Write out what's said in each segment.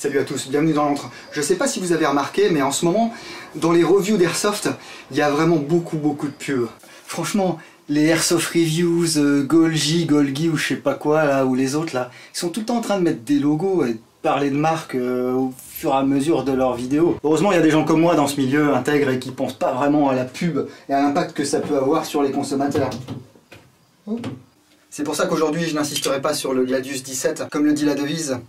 Salut à tous, bienvenue dans l'entre. Je sais pas si vous avez remarqué, mais en ce moment, dans les reviews d'Airsoft, il y a vraiment beaucoup de pubs. Franchement, les Airsoft Reviews, Golgi ou je sais pas quoi, là, ou les autres, là, ils sont tout le temps en train de mettre des logos et de parler de marques au fur et à mesure de leurs vidéos. Heureusement, il y a des gens comme moi dans ce milieu intègres et qui pensent pas vraiment à la pub et à l'impact que ça peut avoir sur les consommateurs. C'est pour ça qu'aujourd'hui, je n'insisterai pas sur le Gladius 17, comme le dit la devise.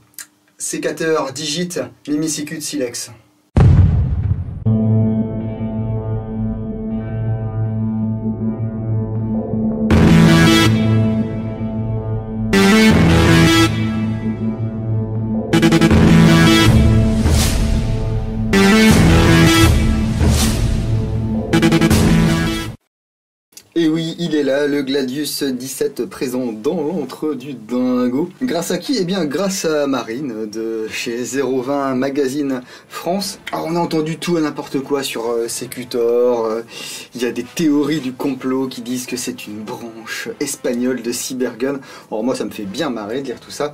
Sécateur Digit Mimicicut Silex. Et oui, il est là, le Gladius 17 présent dans l'antre du dingo. Grâce à qui? Eh bien grâce à Marine de chez 020 Magazine France. Alors on a entendu tout et n'importe quoi sur Secutor. Il y a des théories du complot qui disent que c'est une branche espagnole de Cybergun. Alors moi ça me fait bien marrer de lire tout ça.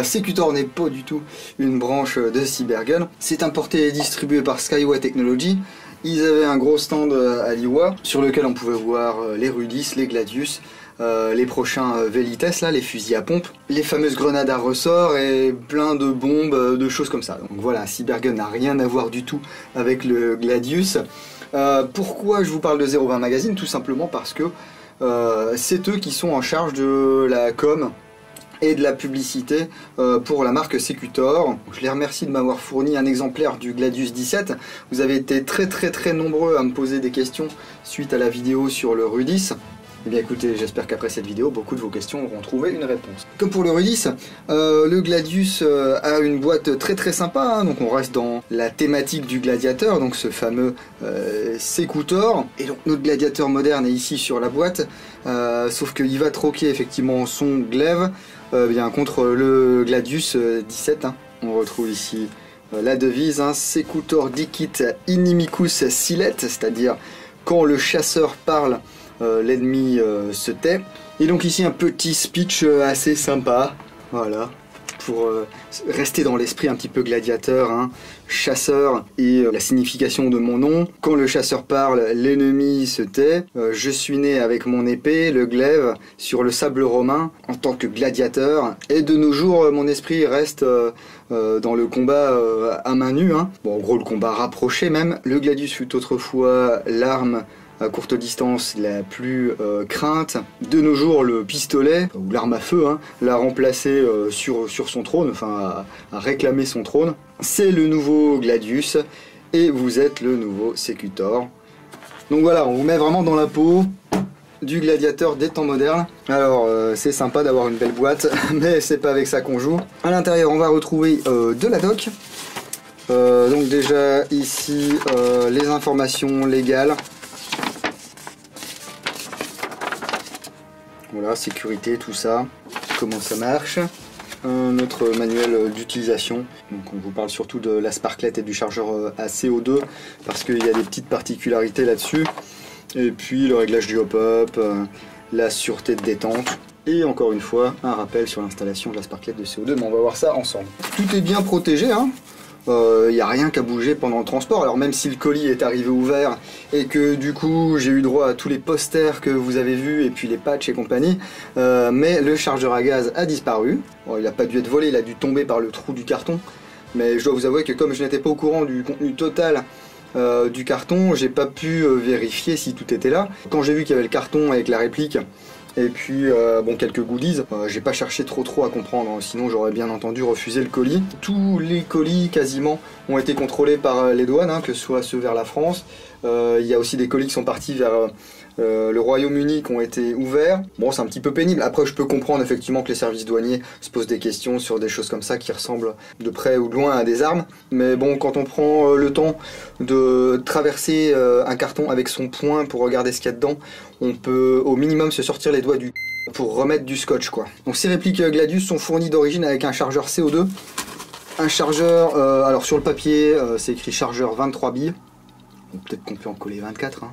Secutor n'est pas du tout une branche de Cybergun. C'est importé et distribué par Skyway Technology. Ils avaient un gros stand à l'IWA sur lequel on pouvait voir les Rudis, les Gladius, les prochains Velites, là, les fusils à pompe, les fameuses grenades à ressort et plein de bombes, de choses comme ça. Donc voilà, Cybergun n'a rien à voir du tout avec le Gladius. Pourquoi je vous parle de 020 Magazine? Tout simplement parce que c'est eux qui sont en charge de la com et de la publicité pour la marque Secutor. Je les remercie de m'avoir fourni un exemplaire du Gladius 17. Vous avez été très nombreux à me poser des questions suite à la vidéo sur le Rudis. Eh bien écoutez, j'espère qu'après cette vidéo, beaucoup de vos questions auront trouvé une réponse. Comme pour le Rudis, le Gladius a une boîte très sympa, hein, donc on reste dans la thématique du gladiateur, donc ce fameux Secutor. Et donc notre gladiateur moderne est ici sur la boîte, sauf qu'il va troquer effectivement son glaive bien contre le Gladius 17. Hein. On retrouve ici la devise, hein, Secutor dicit inimicus silet, c'est-à-dire quand le chasseur parle, l'ennemi se tait. Et donc ici un petit speech assez sympa, voilà, pour rester dans l'esprit un petit peu gladiateur, hein, chasseur et la signification de mon nom. Quand le chasseur parle, l'ennemi se tait. Je suis né avec mon épée, le glaive, sur le sable romain en tant que gladiateur. Et de nos jours, mon esprit reste dans le combat à main nue. Hein. Bon, en gros, le combat rapproché même. Le Gladius fut autrefois l'arme à courte distance la plus crainte. De nos jours, le pistolet, ou l'arme à feu, hein, l'a remplacé sur son trône, enfin à réclamer son trône. C'est le nouveau Gladius, et vous êtes le nouveau Secutor. Donc voilà, on vous met vraiment dans la peau du gladiateur des temps modernes. Alors c'est sympa d'avoir une belle boîte, mais c'est pas avec ça qu'on joue. À l'intérieur, on va retrouver de la doc. Donc déjà ici, les informations légales. Voilà, sécurité, tout ça, comment ça marche. Notre manuel d'utilisation. Donc on vous parle surtout de la sparklet et du chargeur à CO2 parce qu'il y a des petites particularités là-dessus. Et puis le réglage du hop-up, la sûreté de détente. Et encore une fois, un rappel sur l'installation de la sparklet de CO2, mais on va voir ça ensemble. Tout est bien protégé, hein. Il n'y a rien qu'à bouger pendant le transport. Alors même si le colis est arrivé ouvert et que du coup j'ai eu droit à tous les posters que vous avez vus et puis les patchs et compagnie, mais le chargeur à gaz a disparu. Bon, il n'a pas dû être volé, il a dû tomber par le trou du carton, mais je dois vous avouer que comme je n'étais pas au courant du contenu total du carton, j'ai pas pu vérifier si tout était là. Quand j'ai vu qu'il y avait le carton avec la réplique et puis bon, quelques goodies, j'ai pas cherché trop à comprendre, hein, sinon j'aurais bien entendu refuser le colis. Tous les colis quasiment ont été contrôlés par les douanes, hein, que ce soit ceux vers la France. Il y a aussi des colis qui sont partis vers le Royaume-Uni qui ont été ouverts. Bon, c'est un petit peu pénible. Après, je peux comprendre effectivement que les services douaniers se posent des questions sur des choses comme ça qui ressemblent de près ou de loin à des armes. Mais bon, quand on prend le temps de traverser un carton avec son poing pour regarder ce qu'il y a dedans, on peut au minimum se sortir les doigts du pour remettre du scotch, quoi. Donc ces répliques Gladius sont fournies d'origine avec un chargeur CO2. Un chargeur, alors sur le papier, c'est écrit chargeur 23 billes. Peut-être qu'on peut en coller 24, hein.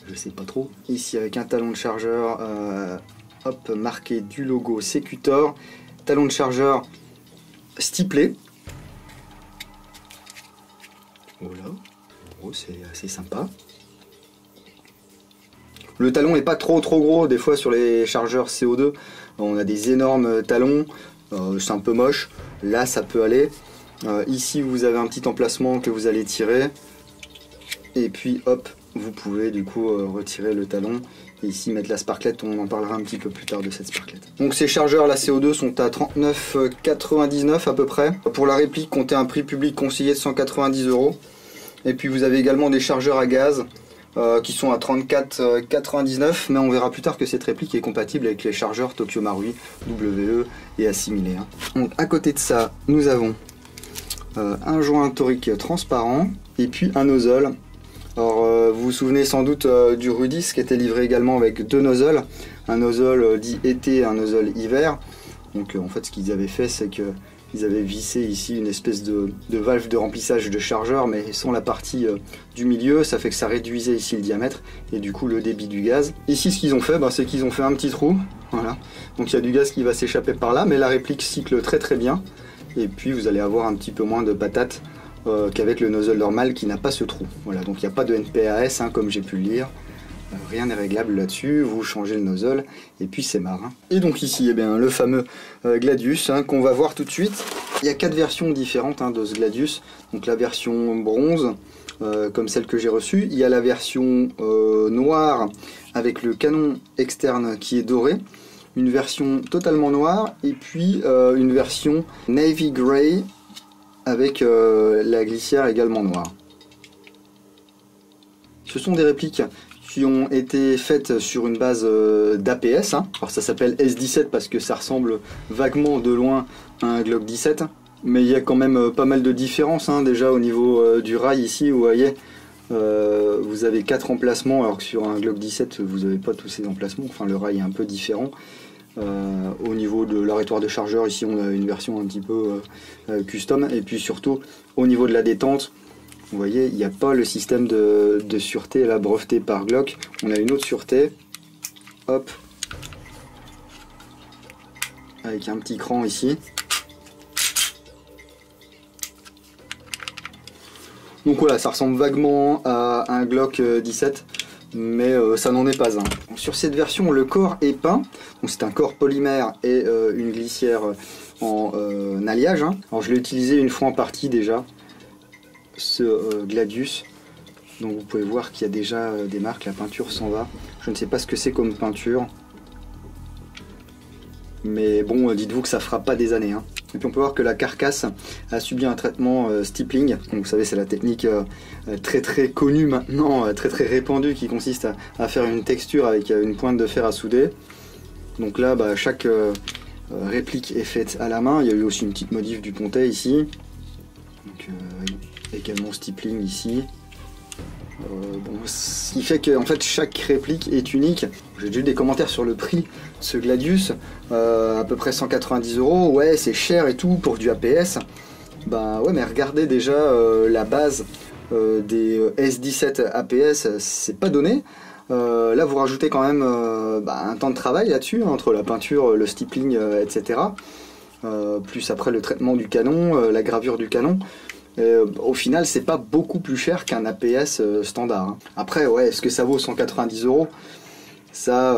Je sais pas trop. Ici avec un talon de chargeur, hop, marqué du logo Secutor. Talon de chargeur stiplé. Voilà, oh, c'est assez sympa. Le talon n'est pas trop gros, des fois sur les chargeurs CO2, on a des énormes talons, c'est un peu moche, là ça peut aller. Ici vous avez un petit emplacement que vous allez tirer, et puis hop, vous pouvez du coup retirer le talon, et ici mettre la sparklette, on en parlera un petit peu plus tard de cette sparklette. Donc ces chargeurs, la CO2, sont à 39,99 à peu près. Pour la réplique, comptez un prix public conseillé de 190 €. Et puis vous avez également des chargeurs à gaz, qui sont à 34,99 €, mais on verra plus tard que cette réplique est compatible avec les chargeurs Tokyo Marui, WE et assimilés. Donc à côté de ça, nous avons un joint torique transparent et puis un nozzle. Alors vous vous souvenez sans doute du Rudis qui était livré également avec deux nozzles, un nozzle dit été et un nozzle hiver. Donc en fait ce qu'ils avaient fait, c'est que ils avaient vissé ici une espèce de valve de remplissage de chargeur, mais sans la partie du milieu, ça fait que ça réduisait ici le diamètre et du coup le débit du gaz. Ici ce qu'ils ont fait, c'est qu'ils ont fait un petit trou, voilà. Donc il y a du gaz qui va s'échapper par là, mais la réplique cycle très bien. Et puis vous allez avoir un petit peu moins de patates qu'avec le nozzle normal qui n'a pas ce trou. Voilà, donc il n'y a pas de NPAS comme j'ai pu le lire. Rien n'est réglable là-dessus, vous changez le nozzle et puis c'est marre. Et donc ici, eh bien, le fameux Gladius qu'on va voir tout de suite. Il y a 4 versions différentes de ce Gladius. Donc la version bronze, comme celle que j'ai reçue. Il y a la version noire avec le canon externe qui est doré. Une version totalement noire et puis une version navy grey avec la glissière également noire. Ce sont des répliques qui ont été faites sur une base d'APS. Alors ça s'appelle S17 parce que ça ressemble vaguement de loin à un Glock 17. Mais il y a quand même pas mal de différences déjà au niveau du rail ici, vous voyez. Vous avez 4 emplacements alors que sur un Glock 17 vous n'avez pas tous ces emplacements. Enfin le rail est un peu différent. Au niveau de l'arrêtoir de chargeur, ici on a une version un petit peu custom. Et puis surtout au niveau de la détente, vous voyez, il n'y a pas le système de sûreté là, breveté par Glock. On a une autre sûreté. Hop. Avec un petit cran ici. Donc voilà, ça ressemble vaguement à un Glock 17. Mais ça n'en est pas un. Sur cette version, le corps est peint. Donc c'est un corps polymère et une glissière en alliage. Alors je l'ai utilisé une fois en partie déjà, ce Gladius. Donc vous pouvez voir qu'il y a déjà des marques, la peinture s'en va. Je ne sais pas ce que c'est comme peinture. Mais bon, dites-vous que ça fera pas des années. Et puis on peut voir que la carcasse a subi un traitement stippling. Donc vous savez, c'est la technique très connue maintenant, très répandue, qui consiste à faire une texture avec une pointe de fer à souder. Donc là, chaque réplique est faite à la main. Il y a eu aussi une petite modif du pontet ici. Donc, également stippling ici. Ce qui fait que en fait, chaque réplique est unique. J'ai déjà eu des commentaires sur le prix de ce Gladius, à peu près 190 €. Ouais, c'est cher et tout pour du APS. Ouais, mais regardez déjà la base des S17 APS, c'est pas donné. Là, vous rajoutez quand même un temps de travail là-dessus, entre la peinture, le stippling, etc. Plus après le traitement du canon, la gravure du canon. Au final, c'est pas beaucoup plus cher qu'un APS standard. Après, ouais, est-ce que ça vaut 190 €? Ça,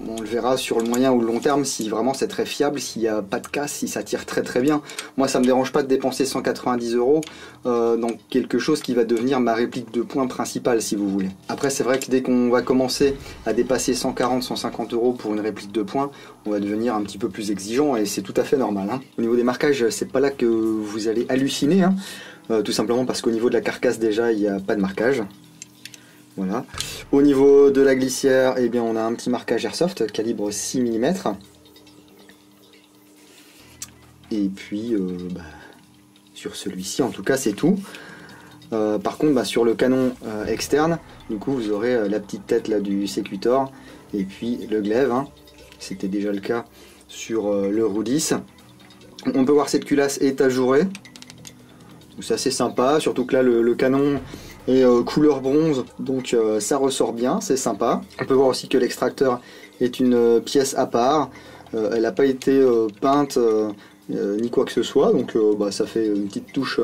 on le verra sur le moyen ou le long terme, si vraiment c'est très fiable, s'il n'y a pas de casse, si ça tire très bien. Moi, ça me dérange pas de dépenser 190 € dans quelque chose qui va devenir ma réplique de poing principale, si vous voulez. Après, c'est vrai que dès qu'on va commencer à dépasser 140-150 € pour une réplique de poing, on va devenir un petit peu plus exigeant et c'est tout à fait normal. Au niveau des marquages, c'est pas là que vous allez halluciner, tout simplement parce qu'au niveau de la carcasse, déjà, il n'y a pas de marquage. Voilà. Au niveau de la glissière, eh bien, on a un petit marquage Airsoft, calibre 6 mm. Et puis, sur celui-ci, en tout cas, c'est tout. Par contre, sur le canon externe, du coup, vous aurez la petite tête là, du sécutor et puis le glaive. C'était déjà le cas sur le Rudis. On peut voir cette culasse est ajourée. C'est assez sympa, surtout que là, le canon et couleur bronze, donc ça ressort bien, c'est sympa. On peut voir aussi que l'extracteur est une pièce à part, elle n'a pas été peinte ni quoi que ce soit, donc ça fait une petite touche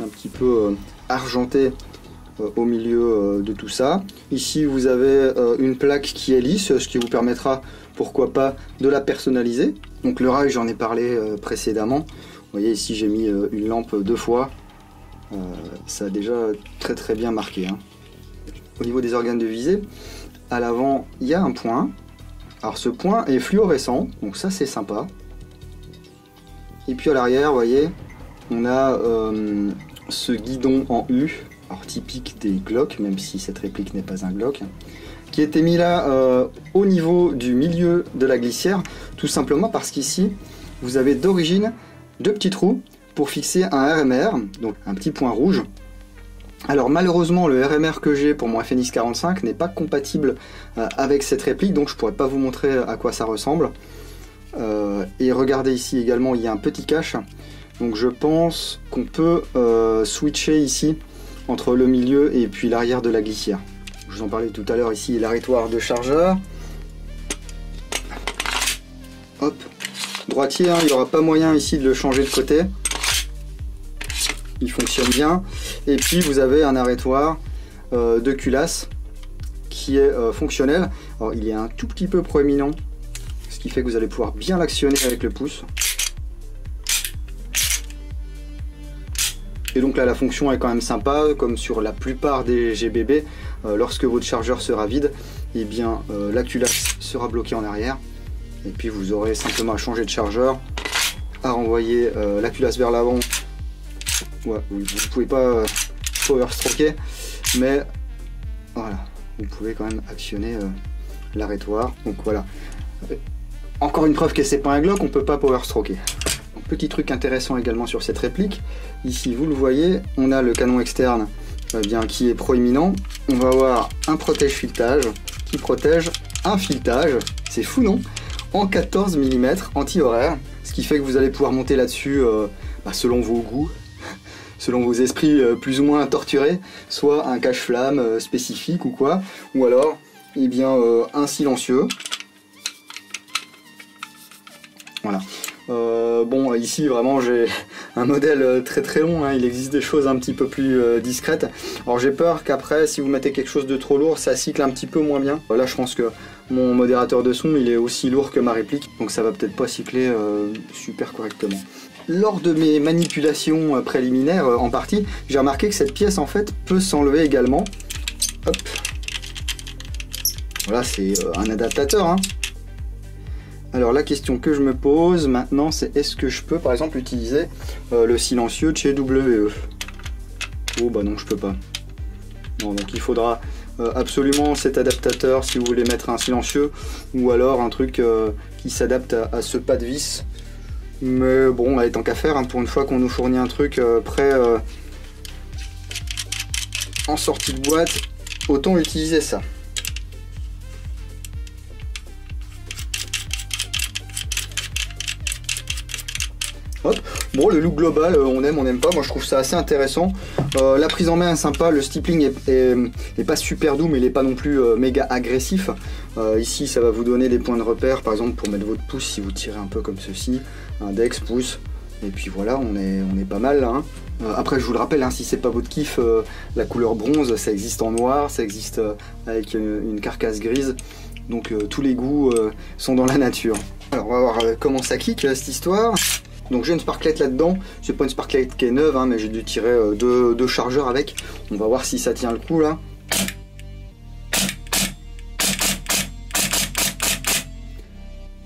un petit peu argenté au milieu de tout ça. Ici vous avez une plaque qui est lisse, ce qui vous permettra, pourquoi pas, de la personnaliser. Donc le rail, j'en ai parlé précédemment. Vous voyez ici j'ai mis une lampe 2 fois. Ça a déjà très bien marqué, hein. Au niveau des organes de visée, à l'avant il y a un point. Alors ce point est fluorescent, donc ça c'est sympa. Et puis à l'arrière, vous voyez, on a ce guidon en U, alors typique des Glock, même si cette réplique n'est pas un Glock, qui était mis là au niveau du milieu de la glissière, tout simplement parce qu'ici, vous avez d'origine 2 petits trous pour fixer un RMR, donc un petit point rouge. Alors malheureusement, le RMR que j'ai pour mon FNX 45 n'est pas compatible avec cette réplique, donc je ne pourrais pas vous montrer à quoi ça ressemble. Et regardez ici également, il y a un petit cache. Donc je pense qu'on peut switcher ici entre le milieu et puis l'arrière de la glissière. Je vous en parlais tout à l'heure, ici l'arrêtoir de chargeur. Hop, droitier, hein, il n'y aura pas moyen ici de le changer de côté. Il fonctionne bien. Et puis vous avez un arrêtoir de culasse qui est fonctionnel. Alors il est un tout petit peu proéminent, ce qui fait que vous allez pouvoir bien l'actionner avec le pouce. Et donc là la fonction est quand même sympa, comme sur la plupart des GBB, lorsque votre chargeur sera vide, et bien la culasse sera bloquée en arrière, et puis vous aurez simplement à changer de chargeur, à renvoyer la culasse vers l'avant. Ouais, vous ne pouvez pas power stroker, mais voilà, vous pouvez quand même actionner l'arrêtoir. Donc voilà, encore une preuve que c'est pas un Glock, on peut pas power stroker. Petit truc intéressant également sur cette réplique, ici vous le voyez, on a le canon externe bien, qui est proéminent. On va avoir un protège filetage qui protège un filetage, c'est fou non, en 14 mm anti-horaire, ce qui fait que vous allez pouvoir monter là-dessus selon vos goûts, selon vos esprits plus ou moins torturés, soit un cache-flamme spécifique ou quoi, ou alors eh bien, un silencieux. Voilà. Bon, ici vraiment j'ai un modèle très long, hein. Il existe des choses un petit peu plus discrètes. Alors j'ai peur qu'après, si vous mettez quelque chose de trop lourd, ça cycle un petit peu moins bien. Là je pense que mon modérateur de son il est aussi lourd que ma réplique, donc ça va peut-être pas cycler super correctement. Lors de mes manipulations préliminaires en partie, j'ai remarqué que cette pièce en fait peut s'enlever également. Hop. Voilà, c'est un adaptateur, hein. Alors la question que je me pose maintenant, c'est est-ce que je peux par exemple utiliser le silencieux de chez WE? Oh bah non, je peux pas. Non, donc il faudra absolument cet adaptateur si vous voulez mettre un silencieux, ou alors un truc qui s'adapte à ce pas de vis. Mais bon, tant qu'à faire, hein, pour une fois qu'on nous fournit un truc prêt en sortie de boîte, autant utiliser ça. Hop. Bon, le look global, on aime, on n'aime pas. Moi, je trouve ça assez intéressant. La prise en main est sympa. Le stippling est pas super doux, mais il n'est pas non plus méga agressif. Ici, ça va vous donner des points de repère, par exemple, pour mettre votre pouce si vous tirez un peu comme ceci. Index, pouce. Et puis voilà, on est pas mal là, hein. Après, je vous le rappelle, hein, si c'est pas votre kiff, la couleur bronze, ça existe en noir, ça existe avec une carcasse grise. Donc tous les goûts sont dans la nature. Alors, on va voir comment ça kick cette histoire. Donc j'ai une sparklette là-dedans, c'est pas une sparklette qui est neuve, hein, mais j'ai dû tirer deux chargeurs avec. On va voir si ça tient le coup là.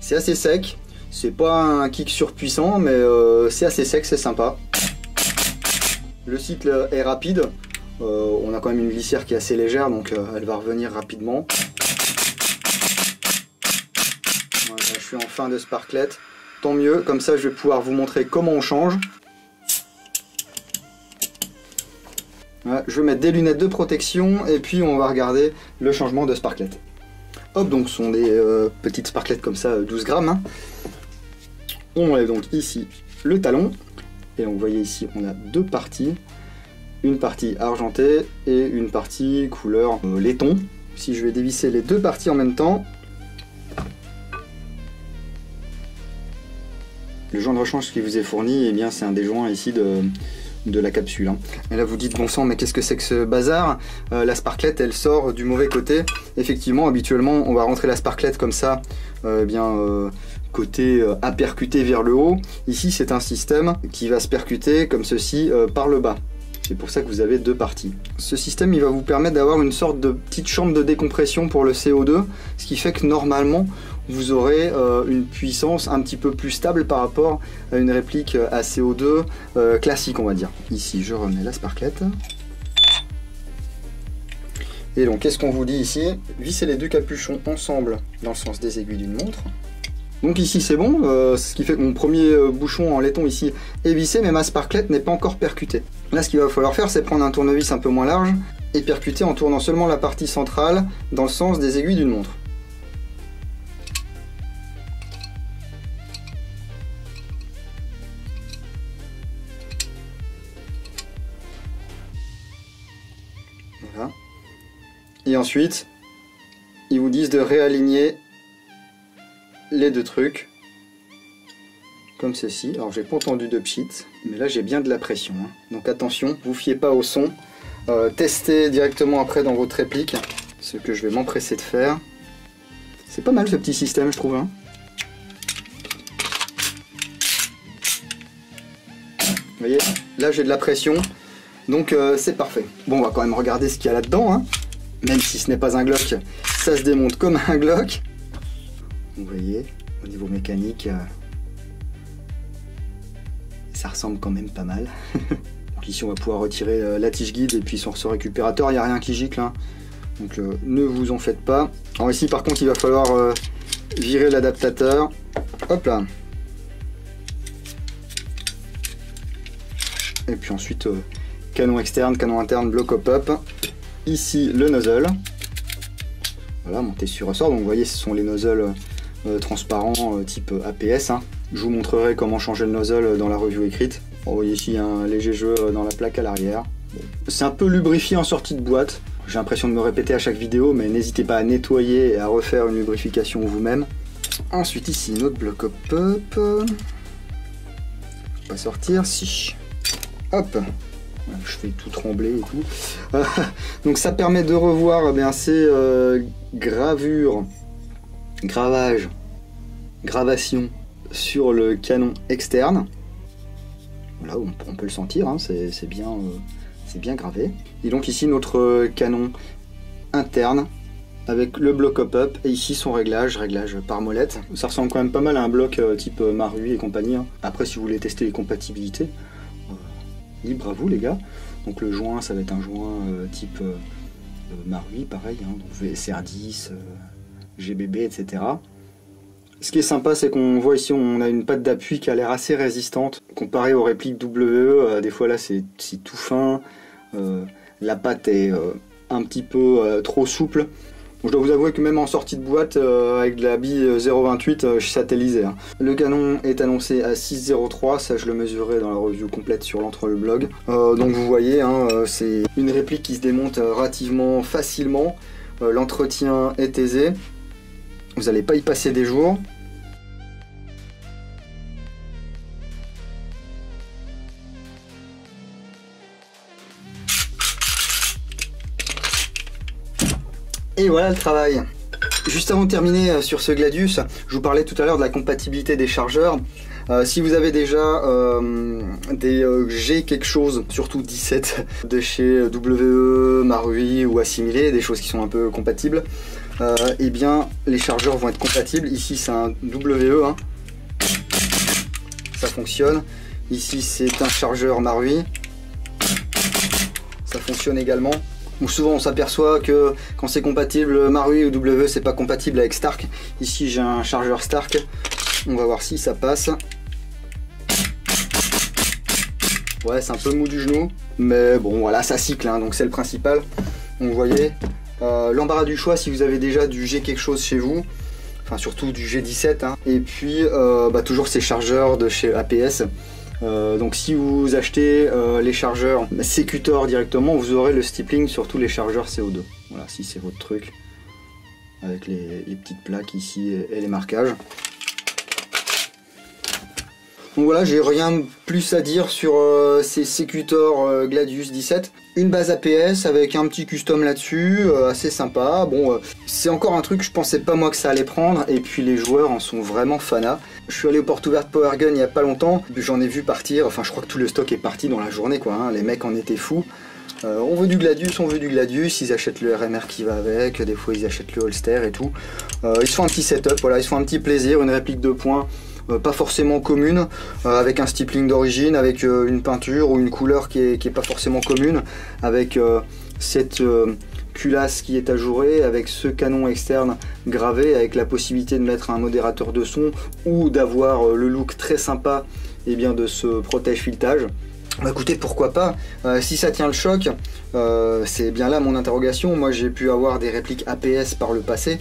C'est assez sec, c'est pas un kick surpuissant, mais c'est assez sec, c'est sympa. Le cycle est rapide, on a quand même une glissière qui est assez légère, donc elle va revenir rapidement. Voilà, je suis en fin de sparklette. Tant mieux, comme ça je vais pouvoir vous montrer comment on change. Voilà, je vais mettre des lunettes de protection et puis on va regarder le changement de sparklette. Hop, donc ce sont des petites sparklettes comme ça, 12 grammes. Hein. On enlève donc ici le talon. Et vous voyez ici, on a deux parties. Une partie argentée et une partie couleur laiton. Si je vais dévisser les deux parties en même temps, le joint de rechange qui vous est fourni, eh bien c'est un déjoint ici de la capsule. Hein. Et là vous dites bon sang, mais qu'est-ce que c'est que ce bazar? La sparklette elle sort du mauvais côté. Effectivement, habituellement on va rentrer la sparklette comme ça, côté à percuter vers le haut. Ici c'est un système qui va se percuter comme ceci par le bas. C'est pour ça que vous avez deux parties. Ce système il va vous permettre d'avoir une sorte de petite chambre de décompression pour le CO2, ce qui fait que normalement vous aurez une puissance un petit peu plus stable par rapport à une réplique à CO2 classique, on va dire. Ici je remets la sparklette. Et donc qu'est-ce qu'on vous dit ici? Vissez les deux capuchons ensemble dans le sens des aiguilles d'une montre. Donc ici c'est bon, ce qui fait que mon premier bouchon en laiton ici est vissé, mais ma sparklette n'est pas encore percutée. Là ce qu'il va falloir faire, c'est prendre un tournevis un peu moins large et percuter en tournant seulement la partie centrale dans le sens des aiguilles d'une montre. Voilà. Et ensuite, ils vous disent de réaligner les deux trucs comme ceci. Alors j'ai pas entendu de pchit, mais là j'ai bien de la pression. Hein. Donc attention, vous fiez pas au son. Testez directement après dans votre réplique, ce que je vais m'empresser de faire. C'est pas mal ce petit système, je trouve. Hein. Vous voyez, là j'ai de la pression. Donc c'est parfait. Bon, on va quand même regarder ce qu'il y a là-dedans. Hein. Même si ce n'est pas un Glock, ça se démonte comme un Glock. Vous voyez, au niveau mécanique, ça ressemble quand même pas mal. Donc ici on va pouvoir retirer la tige guide et puis sur ce récupérateur, il n'y a rien qui gicle. Hein. Donc ne vous en faites pas. Alors ici par contre il va falloir virer l'adaptateur. Hop là. Et puis ensuite... canon externe, canon interne, bloc au pop. Ici le nozzle. Voilà, monté sur ressort. Donc vous voyez, ce sont les nozzles transparents type APS. Hein. Je vous montrerai comment changer le nozzle dans la review écrite. Vous voyez ici un léger jeu dans la plaque à l'arrière. Bon. C'est un peu lubrifié en sortie de boîte. J'ai l'impression de me répéter à chaque vidéo, mais n'hésitez pas à nettoyer et à refaire une lubrification vous-même. Ensuite ici notre bloc au pop. Pas sortir, si. Hop. Je fais tout trembler et tout. Donc ça permet de revoir ces gravures, gravages, gravations sur le canon externe. Là on peut le sentir, hein, c'est bien gravé. Et donc ici notre canon interne avec le bloc hop-up et ici son réglage par molette. Ça ressemble quand même pas mal à un bloc type Marui et compagnie. Hein. Après si vous voulez tester les compatibilités, libre à vous les gars. Donc le joint ça va être un joint type Marui pareil, hein, donc VSR10, GBB etc. Ce qui est sympa c'est qu'on voit ici on a une patte d'appui qui a l'air assez résistante comparé aux répliques WE, des fois là c'est tout fin, la patte est un petit peu trop souple. Je dois vous avouer que même en sortie de boîte, avec de la bille 0.28, je satellisais. Hein. Le canon est annoncé à 6.03, ça je le mesurerai dans la review complète sur l'entre-le-blog. Donc vous voyez, hein, c'est une réplique qui se démonte relativement facilement. L'entretien est aisé. Vous n'allez pas y passer des jours. Et voilà le travail. Juste avant de terminer sur ce Gladius, je vous parlais tout à l'heure de la compatibilité des chargeurs. Si vous avez déjà des G quelque chose, surtout 17 de chez WE, Marui ou assimilés, des choses qui sont un peu compatibles, et bien les chargeurs vont être compatibles. Ici c'est un WE, hein. Ça fonctionne. Ici c'est un chargeur Marui, ça fonctionne également. Ou souvent on s'aperçoit que quand c'est compatible Marui ou W, c'est pas compatible avec Stark. Ici j'ai un chargeur Stark, on va voir si ça passe. Ouais, c'est un peu mou du genou, mais bon voilà, ça cycle, hein, donc c'est le principal. Donc vous voyez, l'embarras du choix si vous avez déjà du G quelque chose chez vous, enfin surtout du G17, hein. Et puis toujours ces chargeurs de chez APS. Donc si vous achetez les chargeurs Secutor directement, vous aurez le stippling sur tous les chargeurs CO2. Voilà, si c'est votre truc, avec les petites plaques ici et les marquages. Donc voilà, j'ai rien de plus à dire sur ces Secutor Gladius 17. Une base APS avec un petit custom là-dessus, assez sympa. Bon, c'est encore un truc, je pensais pas moi que ça allait prendre, et puis les joueurs en sont vraiment fanas. Je suis allé aux portes ouvertes Power Gun il y a pas longtemps, j'en ai vu partir, enfin je crois que tout le stock est parti dans la journée quoi, hein. Les mecs en étaient fous. On veut du Gladius, ils achètent le RMR qui va avec, des fois ils achètent le holster et tout. Ils se font un petit setup, voilà, ils se font un petit plaisir, une réplique de poing. Pas forcément commune, avec un stippling d'origine, avec une peinture ou une couleur qui est pas forcément commune, avec cette culasse qui est ajourée, avec ce canon externe gravé, avec la possibilité de mettre un modérateur de son ou d'avoir le look très sympa et bien de ce protège-filetage. Bah écoutez, pourquoi pas, si ça tient le choc, c'est bien là mon interrogation. Moi j'ai pu avoir des répliques APS par le passé,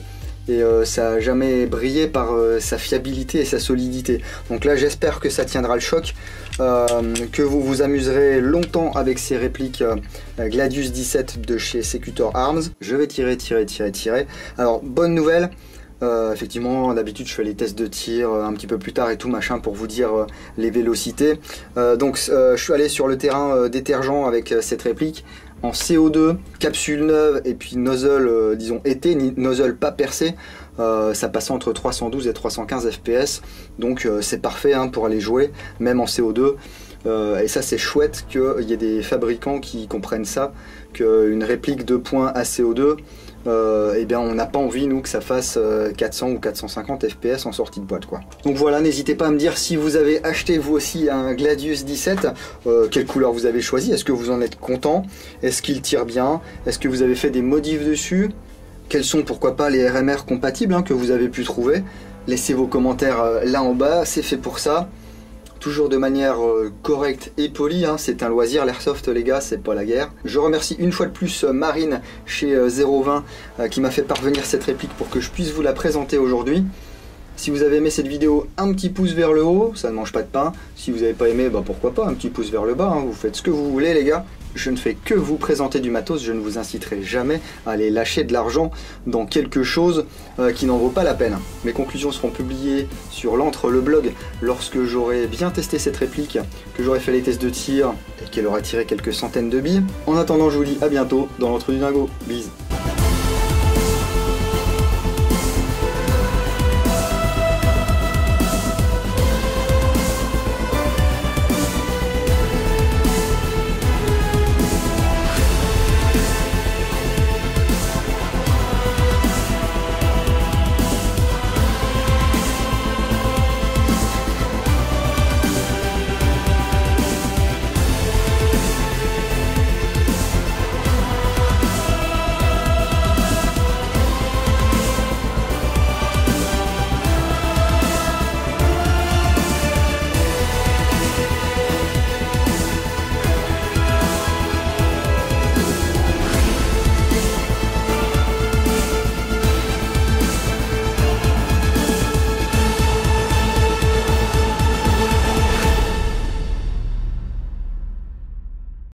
et ça n'a jamais brillé par sa fiabilité et sa solidité. Donc là j'espère que ça tiendra le choc, que vous vous amuserez longtemps avec ces répliques Gladius 17 de chez Secutor Arms. Je vais tirer. Alors bonne nouvelle, effectivement d'habitude je fais les tests de tir un petit peu plus tard et tout machin pour vous dire les vélocités. Donc je suis allé sur le terrain détergent avec cette réplique en CO2, capsule neuve et puis nozzle disons été, nozzle pas percé. Ça passait entre 312 et 315 fps, donc c'est parfait hein, pour aller jouer même en CO2. Et ça c'est chouette qu'il y ait des fabricants qui comprennent ça, qu'une réplique de poing à CO2, eh bien on n'a pas envie nous que ça fasse 400 ou 450 fps en sortie de boîte quoi. Donc voilà, n'hésitez pas à me dire si vous avez acheté vous aussi un Gladius 17, quelle couleur vous avez choisi, est-ce que vous en êtes content, est-ce qu'il tire bien, est-ce que vous avez fait des modifs dessus, quels sont pourquoi pas les RMR compatibles hein, que vous avez pu trouver. Laissez vos commentaires là en bas, c'est fait pour ça. Toujours de manière correcte et polie, hein. C'est un loisir l'airsoft les gars, c'est pas la guerre. Je remercie une fois de plus Marine chez 020 qui m'a fait parvenir cette réplique pour que je puisse vous la présenter aujourd'hui. Si vous avez aimé cette vidéo, un petit pouce vers le haut, ça ne mange pas de pain. Si vous n'avez pas aimé, bah pourquoi pas, un petit pouce vers le bas, hein. Vous faites ce que vous voulez les gars. Je ne fais que vous présenter du matos, je ne vous inciterai jamais à aller lâcher de l'argent dans quelque chose qui n'en vaut pas la peine. Mes conclusions seront publiées sur l'Antre, le blog, lorsque j'aurai bien testé cette réplique, que j'aurai fait les tests de tir et qu'elle aura tiré quelques centaines de billes. En attendant, je vous dis à bientôt dans l'Antre du Dingo. Bise.